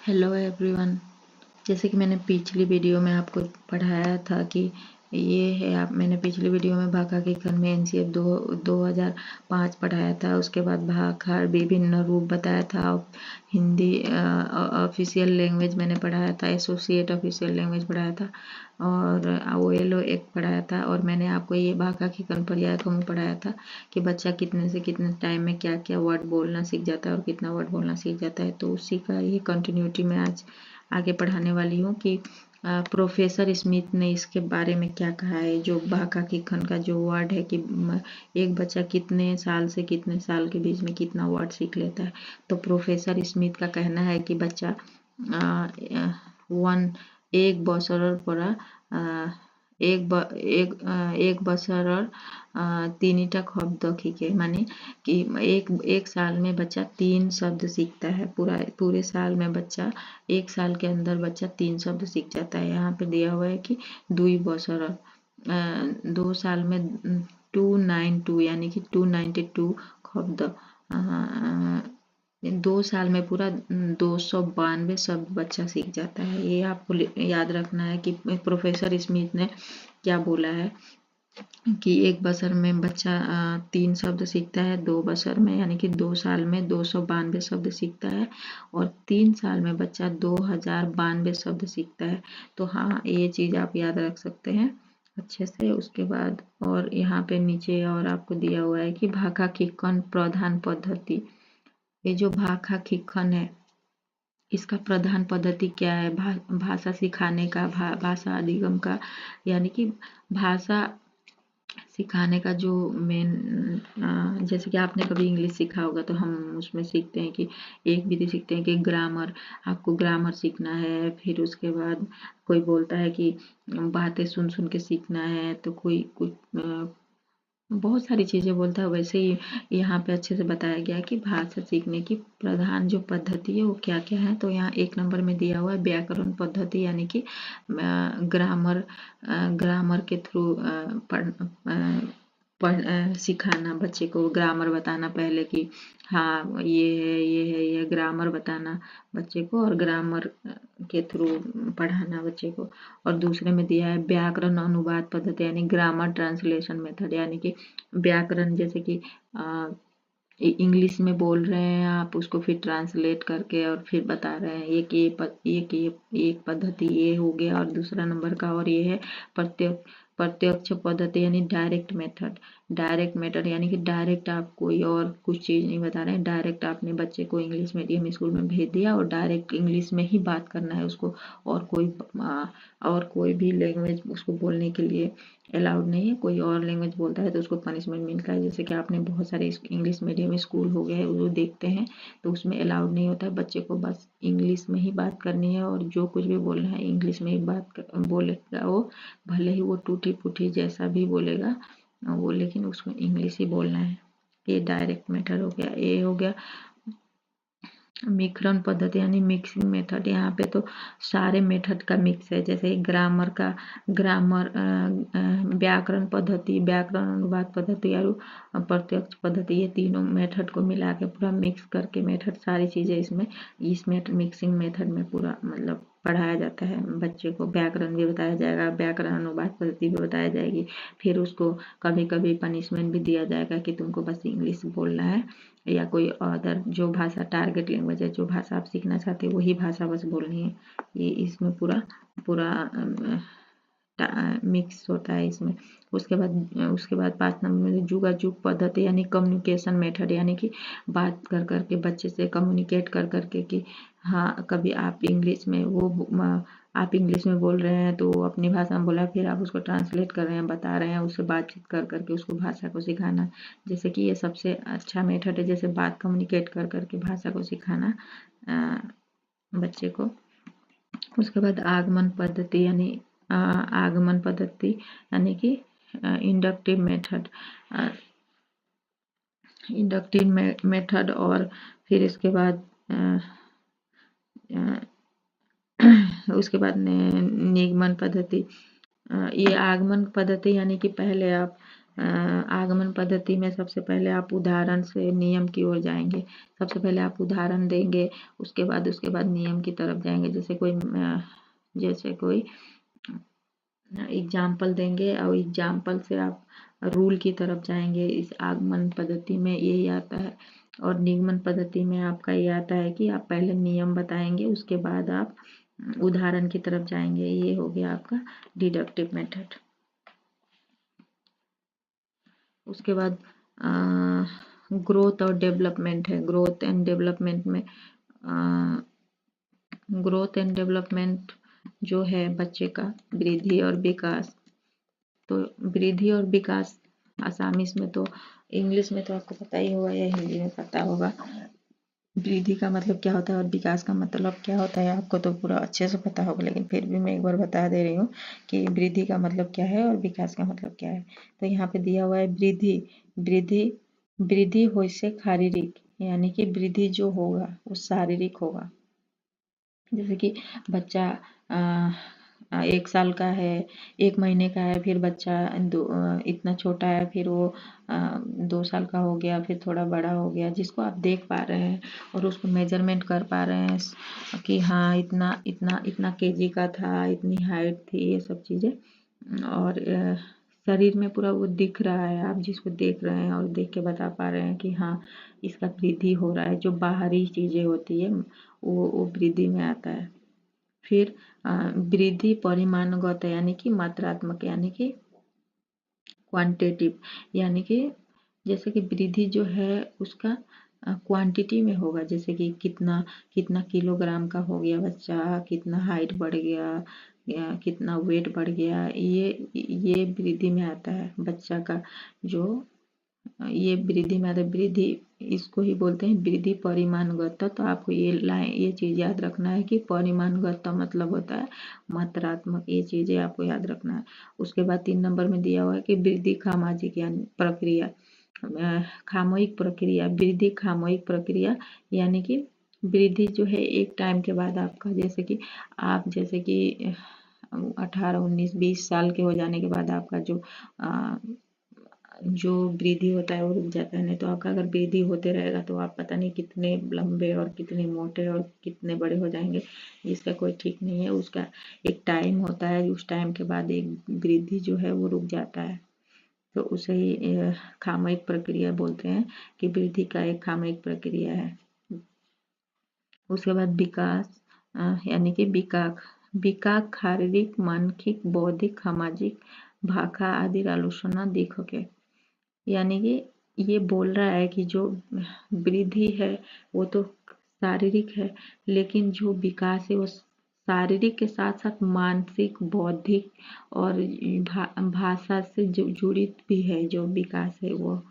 Hello everyone. जैसे कि मैंने पिछली वीडियो में आपको पढ़ाया था कि ये है आप मैंने पिछली वीडियो में भाखा के खंड में एनसीएफ 2005 पढ़ाया था। उसके बाद भाखा विभिन्न रूप बताया था। हिंदी ऑफिशियल लैंग्वेज मैंने पढ़ाया था, एसोसिएट ऑफिशियल लैंग्वेज पढ़ाया था और OLO एक पढ़ाया था। और मैंने आपको ये भाखा के खंड पर्याय क्रम पढ़ाया था कि बच्चा कितने से कितने टाइम में क्या क्या वर्ड बोलना सीख जाता है और कितना वर्ड बोलना सीख जाता है। तो उसी का ये कंटिन्यूटी में आज आगे पढ़ाने वाली हूँ कि प्रोफेसर स्मिथ ने इसके बारे में क्या कहा है। जो भाखा की खंड का जो वर्ड है कि एक बच्चा कितने साल से कितने साल के बीच में कितना वर्ड सीख लेता है। तो प्रोफेसर स्मिथ का कहना है कि बच्चा एक बছৰৰ পৰা एक बছৰৰ তিনিটা শব্দ শিকে, माने कि एक साल में बच्चा 3 शब्द सीखता है। पूरे साल में बच्चा एक साल के अंदर बच्चा 3 शब्द सीख जाता है। यहाँ पे दिया हुआ है कि 2 बছৰৰ 2 साल में 292 यानी कि 292 शब्द 2 साल में पूरा 292 शब्द बच्चा सीख जाता है। ये आपको याद रखना है कि प्रोफेसर स्मिथ ने क्या बोला है कि एक बছर में बच्चा 3 शब्द सीखता है, 2 बছर में यानी कि 2 साल में 292 शब्द सीखता है और 3 साल में बच्चा 2092 शब्द सीखता है। तो हाँ, ये चीज़ आप याद रख सकते हैं अच्छे से। उसके बाद और यहाँ पे नीचे और आपको दिया हुआ है कि भाखा खिक्कन प्रधान पद्धति। ये जो भाखा खिक्कन है इसका प्रधान पद्धति क्या है? भाषा सिखाने का, भाषा अधिगम का, यानी कि भाषा सिखाने का जो मेन, जैसे कि आपने कभी इंग्लिश सीखा होगा तो हम उसमें सीखते हैं कि एक विधि सीखते हैं कि ग्रामर, आपको ग्रामर सीखना है। फिर उसके बाद कोई बोलता है कि बातें सुन सुन के सीखना है, तो कोई कुछ बहुत सारी चीज़ें बोलता है। वैसे ही यहाँ पे अच्छे से बताया गया है कि भाषा सीखने की प्रधान जो पद्धति है वो क्या क्या है। तो यहाँ 1 नंबर में दिया हुआ है व्याकरण पद्धति, यानी कि ग्रामर के थ्रू सिखाना, बच्चे को ग्रामर बताना पहले कि हाँ ये ग्रामर बताना बच्चे को, और ग्रामर के थ्रू पढ़ाना बच्चे को। और दूसरे में दिया है व्याकरण अनुवाद पद्धति, यानी ग्रामर ट्रांसलेशन मेथड, यानी कि व्याकरण जैसे कि इंग्लिश में बोल रहे हैं आप, उसको फिर ट्रांसलेट करके और फिर बता रहे हैं एक पद्धति ये हो गया। और दूसरा नंबर का और ये है प्रत्यक्ष पद्धति, यानी डायरेक्ट मेथड यानी कि डायरेक्ट आप कोई और कुछ चीज़ नहीं बता रहे हैं, डायरेक्ट आपने बच्चे को इंग्लिश मीडियम स्कूल में भेज दिया और डायरेक्ट इंग्लिश में ही बात करना है उसको, और कोई भी लैंग्वेज उसको बोलने के लिए अलाउड नहीं है। कोई और लैंग्वेज बोलता है तो उसको पनिशमेंट मिलता है। जैसे कि आपने बहुत सारे इंग्लिश मीडियम स्कूल हो गए वो देखते हैं, तो उसमें अलाउड नहीं होता है। बच्चे को बस इंग्लिश में ही बात करनी है और जो कुछ भी बोलना है इंग्लिश में ही बोलेगा वो, भले ही वो टूटी फूटी जैसा भी बोलेगा वो, लेकिन उसको इंग्लिश ही बोलना है। ये डायरेक्ट मेथड हो गया। ये हो गया मिश्रण पद्धति, यानी मिक्सिंग मेथड। यहाँ पे तो सारे मेथड का मिक्स है, जैसे ग्रामर व्याकरण पद्धति, व्याकरण अनुवाद पद्धति और प्रत्यक्ष पद्धति, ये तीनों मेथड को मिला के पूरा मिक्स करके मेथड, सारी चीज़ें इस मिक्सिंग मेथड में पूरा मतलब पढ़ाया जाता है बच्चे को। व्याकरण भी बताया जाएगा, व्याकरण अनुवाद पद्धति भी बताया जाएगी। फिर उसको कभी कभी पनिशमेंट भी दिया जाएगा कि तुमको बस इंग्लिश बोलना है या कोई अदर जो भाषा टारगेट लैंग्वेज है, जो भाषा आप सीखना चाहते हो वही भाषा बस बोलनी है। ये इसमें पूरा मिक्स होता है इसमें। उसके बाद 5 नंबर में जुगाजुग पद्धति, यानी कम्युनिकेशन मेथड, यानी कि बात कर करके बच्चे से कम्युनिकेट कर करके कि हाँ, कभी आप इंग्लिश में बोल रहे हैं तो वो अपनी भाषा में बोला, फिर आप उसको ट्रांसलेट कर रहे हैं, बता रहे हैं, उससे बातचीत कर करके उसको भाषा को सिखाना। जैसे कि ये सबसे अच्छा मेथड है, जैसे बात कम्युनिकेट कर करके भाषा को सिखाना बच्चे को। उसके बाद आगमन पद्धति, यानी कि इंडक्टिव मेथड। और फिर इसके बाद निगमन पद्धति। ये आगमन पद्धति यानी कि पहले आप आगमन पद्धति में सबसे पहले आप उदाहरण से नियम की ओर जाएंगे। सबसे पहले आप उदाहरण देंगे, उसके बाद नियम की तरफ जाएंगे। जैसे कोई एग्जाम्पल देंगे और एग्जाम्पल से आप रूल की तरफ जाएंगे। इस आगमन पद्धति में यही आता है। और निगमन पद्धति में आपका ये आता है कि आप पहले नियम बताएंगे, उसके बाद आप उदाहरण की तरफ जाएंगे। ये हो गया आपका डिडक्टिव मेथड। उसके बाद ग्रोथ और डेवलपमेंट है। ग्रोथ एंड डेवलपमेंट में ग्रोथ एंड डेवलपमेंट जो है बच्चे का वृद्धि और विकास। तो वृद्धि और विकास आसामीज में तो, इंग्लिश में तो आपको पता ही होगा या हिंदी में पता होगा वृद्धि का मतलब क्या होता है और विकास का मतलब क्या होता है। आपको तो पूरा अच्छे से पता होगा, लेकिन फिर भी मैं एक बार बता दे रही हूँ कि वृद्धि का मतलब क्या है और विकास का मतलब क्या है। तो यहाँ पे दिया हुआ है वृद्धि। वृद्धि वृद्धि हो से शारीरिक, यानी कि वृद्धि जो होगा वो शारीरिक होगा। जैसे कि बच्चा 1 साल का है, 1 महीने का है, फिर बच्चा इतना छोटा है, फिर वो 2 साल का हो गया, फिर थोड़ा बड़ा हो गया, जिसको आप देख पा रहे हैं और उसको मेजरमेंट कर पा रहे हैं कि हाँ इतना इतना इतना केजी का था, इतनी हाइट थी, ये सब चीज़ें। और शरीर में पूरा वो दिख रहा है, आप जिसको देख रहे हैं और देख के बता पा रहे हैं कि हाँ इसका वृद्धि हो रहा है। जो बाहरी चीज़ें होती है वो वृद्धि में आता है। फिर वृद्धि परिमाणगत यानी कि मात्रात्मक, यानी कि क्वांटिटिव, यानी कि जैसे कि वृद्धि जो है उसका क्वांटिटी में होगा। जैसे कि कितना कितना किलोग्राम का हो गया बच्चा, कितना हाइट बढ़ गया, या कितना वेट बढ़ गया, ये वृद्धि में आता है बच्चा का। जो ये वृद्धि में आता है। वृद्धि इसको ही बोलते हैं वृद्धि परिमाणगत। तो आपको ये चीज याद रखना है कि परिमाणगत मतलब होता है मात्रात्मक। ये चीजें आपको याद रखना है। उसके बाद 3 नंबर में दिया हुआ है कि वृद्धि खामाजिक यानी प्रक्रिया, खामोयिक प्रक्रिया। वृद्धि खामोयिक प्रक्रिया यानी कि वृद्धि जो है एक टाइम के बाद आपका, जैसे कि आप 18, 19, 20 साल के हो जाने के बाद आपका जो वृद्धि होता है वो रुक जाता है। नहीं तो आपका अगर वृद्धि होते रहेगा तो आप पता नहीं कितने लंबे और कितने मोटे और कितने बड़े हो जाएंगे, इसका कोई ठीक नहीं है। उसका एक टाइम होता है, उस टाइम के बाद एक वृद्धि जो है वो रुक जाता है। तो उसे ही खामयिक प्रक्रिया बोलते हैं कि वृद्धि का एक खामयिक प्रक्रिया है। उसके बाद विकास यानी कि विकास। विकास शारीरिक, मानसिक, बौद्धिक, सामाजिक, भाषा आदि आलोचना दिखोगे। यानी कि ये बोल रहा है कि जो वृद्धि है वो तो शारीरिक है, लेकिन जो विकास है वो शारीरिक के साथ साथ मानसिक, बौद्धिक और भाषा से जुड़ी भी है। जो विकास है वो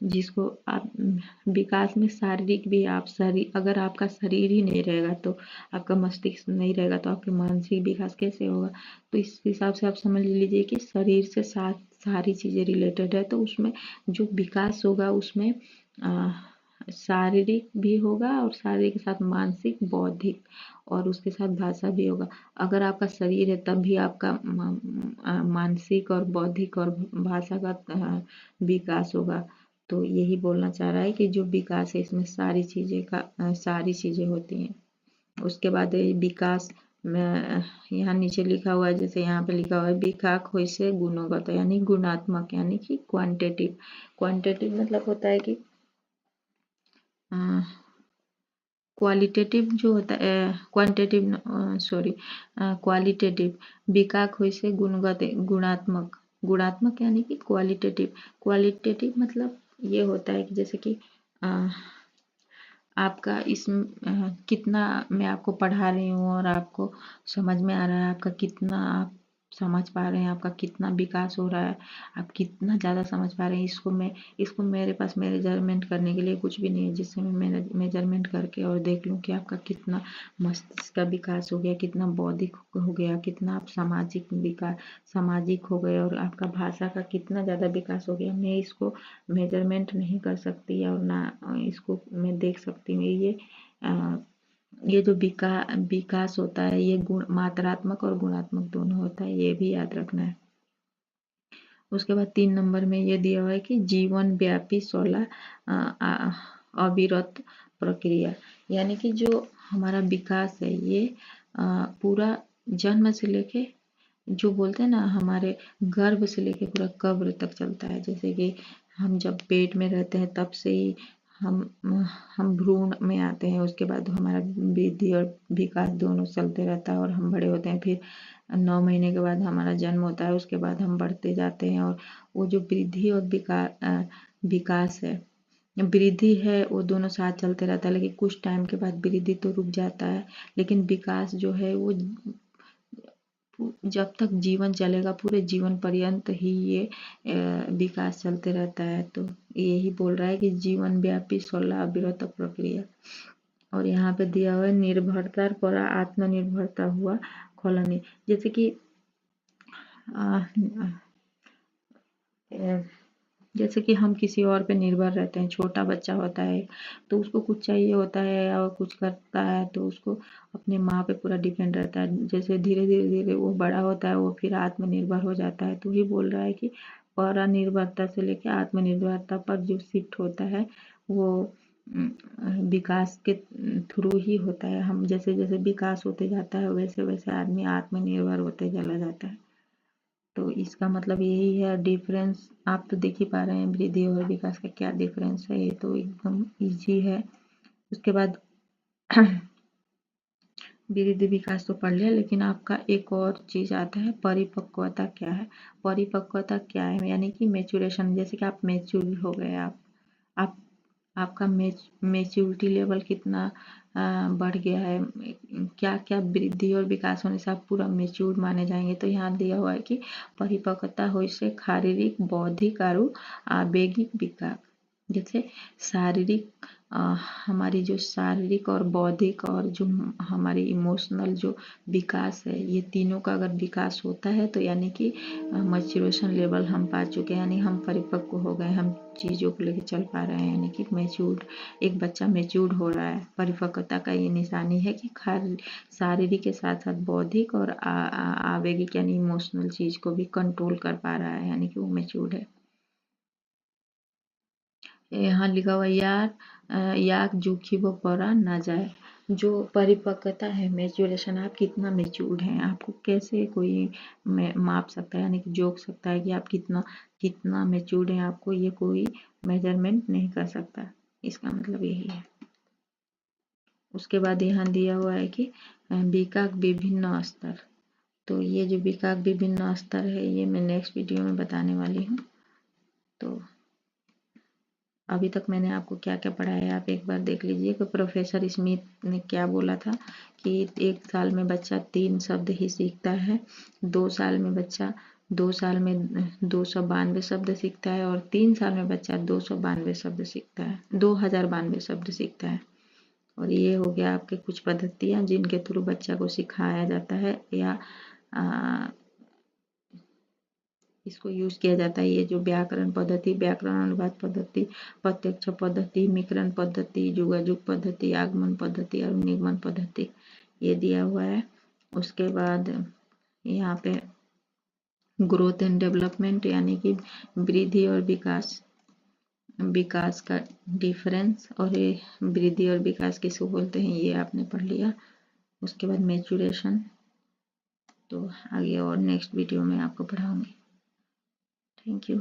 जिसको आप विकास में शारीरिक भी, आप शरीर, अगर आपका शरीर ही नहीं रहेगा तो आपका मस्तिष्क नहीं रहेगा तो आपके मानसिक विकास कैसे होगा। तो इस हिसाब से आप समझ लीजिए कि शरीर से साथ सारी चीज़ें रिलेटेड है। तो उसमें जो विकास होगा उसमें शारीरिक भी होगा और शारीरिक के साथ मानसिक, बौद्धिक और उसके साथ भाषा भी होगा। अगर आपका शरीर है तब भी आपका मानसिक और बौद्धिक और भाषा का विकास होगा। तो यही बोलना चाह रहा है कि जो विकास है इसमें सारी चीज़ें होती हैं। उसके बाद विकास में यहाँ नीचे लिखा हुआ है, जैसे यहाँ पे लिखा हुआ है विकास होइसे गुणगत यानी गुणात्मक, यानी कि क्वांटिटिव। क्वांटिटिव मतलब होता है कि क्वालिटेटिव जो होता है, क्वांटिटिव सॉरी क्वालिटेटिव। विकास होइसे गुणगत गुणात्मक। गुणात्मक यानी कि क्वालिटेटिव। क्वालिटेटिव मतलब ये होता है कि जैसे कि आपका कितना मैं आपको पढ़ा रही हूँ और आपको समझ में आ रहा है, आपका कितना आप समझ पा रहे हैं, आपका कितना विकास हो रहा है, आप कितना ज़्यादा समझ पा रहे हैं। इसको मेरे पास मेजरमेंट करने के लिए कुछ भी नहीं है, जिससे मैं मेजरमेंट करके और देख लूँ कि आपका कितना मस्तिष्क का विकास हो गया, कितना बौद्धिक हो गया, कितना आप सामाजिक हो गए और आपका भाषा का कितना ज़्यादा विकास हो गया। मैं इसको मेजरमेंट नहीं कर सकती और ना इसको मैं देख सकती हूँ। ये जो विकास होता है ये मात्रात्मक और गुणात्मक दोनों होता है, ये भी याद रखना है। उसके बाद 3 नंबर में ये दिया हुआ है कि जीवन व्यापी 16 अविरत प्रक्रिया, यानी कि जो हमारा विकास है ये पूरा जन्म से लेके, जो बोलते हैं ना, हमारे गर्भ से लेके पूरा कब्र तक चलता है। जैसे कि हम जब पेट में रहते हैं तब से ही हम भ्रूण में आते हैं, उसके बाद हमारा वृद्धि और विकास दोनों चलते रहता है और हम बड़े होते हैं। फिर 9 महीने के बाद हमारा जन्म होता है, उसके बाद हम बढ़ते जाते हैं। और वो जो वृद्धि और विकास है, वृद्धि है, वो दोनों साथ चलते रहता है, लेकिन कुछ टाइम के बाद वृद्धि तो रुक जाता है, लेकिन विकास जो है वो जब तक जीवन चलेगा पूरे जीवन पर्यंत ही ये विकास चलते रहता है। तो यही बोल रहा है कि जीवन व्यापी 16 अविरत प्रक्रिया। और यहाँ पे दिया हुआ है निर्भरता पर आत्मनिर्भरता हुआ खोलनी। जैसे कि जैसे कि हम किसी और पे निर्भर रहते हैं, छोटा बच्चा होता है तो उसको कुछ चाहिए होता है और कुछ करता है तो उसको अपने माँ पे पूरा डिपेंड रहता है। जैसे धीरे धीरे धीरे वो बड़ा होता है, वो फिर आत्मनिर्भर हो जाता है। तो ही बोल रहा है कि परानिर्भरता से लेकर आत्मनिर्भरता पर जो शिफ्ट होता है वो विकास के थ्रू ही होता है। हम जैसे जैसे विकास होते जाता है वैसे वैसे आदमी आत्मनिर्भर होते चला जाता है। तो इसका मतलब यही है डिफरेंस। आप तो देख ही पा रहे हैं वृद्धि और विकास का क्या डिफरेंस है, ये तो एकदम इजी है। उसके बाद वृद्धि विकास तो पढ़ लिया, लेकिन आपका एक और चीज आता है परिपक्वता क्या है। परिपक्वता क्या है, यानी कि मेचुरेशन। जैसे कि आप मेच्योर हो गए, आप आपका मेच्योरिटी लेवल कितना बढ़ गया है, क्या क्या वृद्धि और विकास होने से आप पूरा मेच्योर माने जाएंगे। तो यहाँ दिया हुआ है कि परिपक्वता हो से शारीरिक, बौद्धिक और आवेगिक विकास। जैसे शारीरिक, हमारी जो शारीरिक और बौद्धिक और जो हमारी इमोशनल जो विकास है, ये तीनों का अगर विकास होता है तो यानी कि मैच्योरेशन लेवल हम पा चुके हैं, यानी हम परिपक्व हो गए, हम चीज़ों को लेकर चल पा रहे हैं, यानी कि मैच्योर्ड, एक बच्चा मैच्योर्ड हो रहा है। परिपक्वता का ये निशानी है कि शारीरिक के साथ साथ बौद्धिक और आवेगिक यानी इमोशनल चीज को भी कंट्रोल कर पा रहा है, यानी कि वो मैच्योर्ड है। यहाँ लिखा हुआ याक जोखी वो परा ना जाए। जो परिपक्वता है, मैच्योरेशन, आप कितना मैच्योर्ड हैं, आपको कैसे कोई माप सकता है, यानी कि जोक सकता है कि आप कितना कितना मैच्योर्ड हैं, आपको ये कोई मेजरमेंट नहीं कर सकता। इसका मतलब यही है। उसके बाद यहाँ दिया हुआ है कि विकास विभिन्न स्तर। तो ये जो विकास विभिन्न स्तर है ये मैं नेक्स्ट वीडियो में बताने वाली हूँ। तो अभी तक मैंने आपको क्या क्या पढ़ाया है आप एक बार देख लीजिए कि प्रोफेसर स्मिथ ने क्या बोला था कि 1 साल में बच्चा 3 शब्द ही सीखता है, 2 साल में बच्चा 2 साल में 292 शब्द सीखता है, और 3 साल में बच्चा 292 शब्द सीखता है, 2092 शब्द सीखता है। और ये हो गया आपके कुछ पद्धतियाँ जिनके थ्रू बच्चा को सिखाया जाता है या इसको यूज किया जाता है। ये जो व्याकरण पद्धति, व्याकरण अनुवाद पद्धति, प्रत्यक्ष पद्धति, मिश्रण पद्धति, युगायुग पद्धति, आगमन पद्धति और निगमन पद्धति, ये दिया हुआ है। उसके बाद यहाँ पे ग्रोथ एंड डेवलपमेंट, यानी कि वृद्धि और विकास का डिफरेंस, और ये वृद्धि और विकास किसको बोलते हैं ये आपने पढ़ लिया। उसके बाद मैच्योरेशन, तो आगे और नेक्स्ट वीडियो में आपको पढ़ाऊंगी। Thank you.